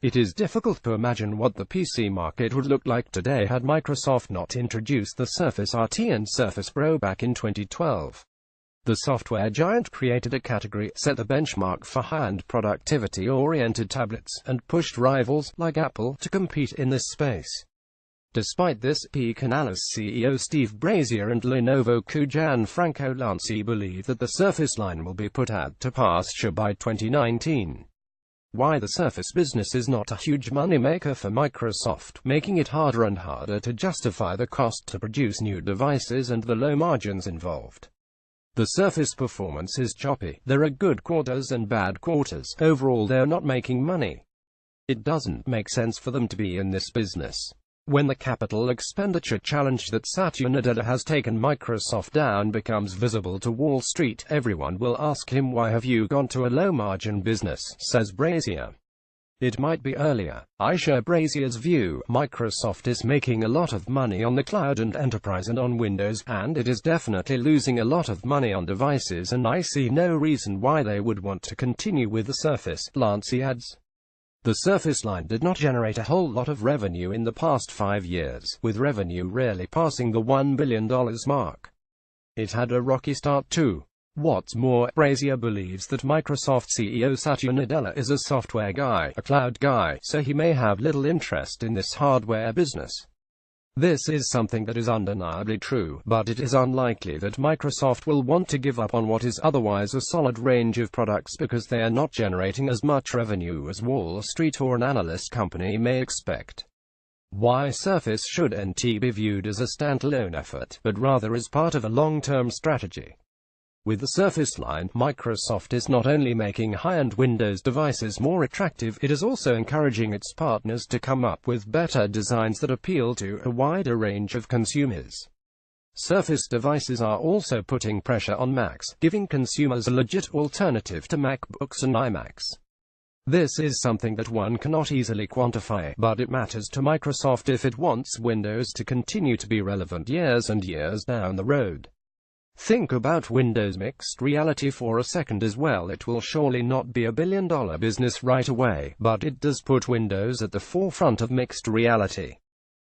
It is difficult to imagine what the PC market would look like today had Microsoft not introduced the Surface RT and Surface Pro back in 2012. The software giant created a category, set the benchmark for high-end productivity-oriented tablets, and pushed rivals, like Apple, to compete in this space. Despite this, Peak Analysis CEO Steve Brazier and Lenovo Gianfranco Lanci believe that the Surface line will be put out to pasture by 2019. Why the Surface business is not a huge moneymaker for Microsoft, making it harder and harder to justify the cost to produce new devices and the low margins involved. The Surface performance is choppy. There are good quarters and bad quarters. Overall, they're not making money. It doesn't make sense for them to be in this business. When the capital expenditure challenge that Satya Nadella has taken Microsoft down becomes visible to Wall Street, everyone will ask him, why have you gone to a low-margin business, says Brazier. It might be earlier. I share Brazier's view. Microsoft is making a lot of money on the cloud and enterprise and on Windows, and it is definitely losing a lot of money on devices, and I see no reason why they would want to continue with the Surface, Lanci adds. The Surface line did not generate a whole lot of revenue in the past 5 years, with revenue rarely passing the $1 billion mark. It had a rocky start too. What's more, Brazier believes that Microsoft CEO Satya Nadella is a software guy, a cloud guy, so he may have little interest in this hardware business. This is something that is undeniably true, but it is unlikely that Microsoft will want to give up on what is otherwise a solid range of products because they are not generating as much revenue as Wall Street or an analyst company may expect. Why Surface shouldn't be viewed as a standalone effort, but rather as part of a long-term strategy. With the Surface line, Microsoft is not only making high-end Windows devices more attractive, it is also encouraging its partners to come up with better designs that appeal to a wider range of consumers. Surface devices are also putting pressure on Macs, giving consumers a legit alternative to MacBooks and iMacs. This is something that one cannot easily quantify, but it matters to Microsoft if it wants Windows to continue to be relevant years and years down the road. Think about Windows mixed reality for a second as well. It will surely not be a billion-dollar business right away, but it does put Windows at the forefront of mixed reality.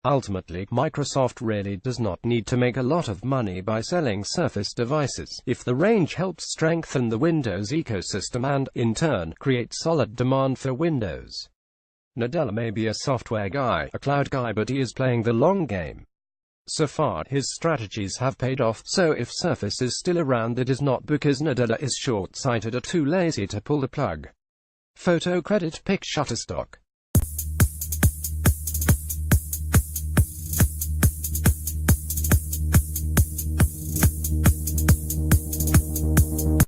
Ultimately, Microsoft really does not need to make a lot of money by selling Surface devices, if the range helps strengthen the Windows ecosystem and, in turn, create solid demand for Windows. Nadella may be a software guy, a cloud guy, but he is playing the long game. So far, his strategies have paid off, so if Surface is still around, it is not because Nadella is short-sighted or too lazy to pull the plug. Photo credit pic Shutterstock.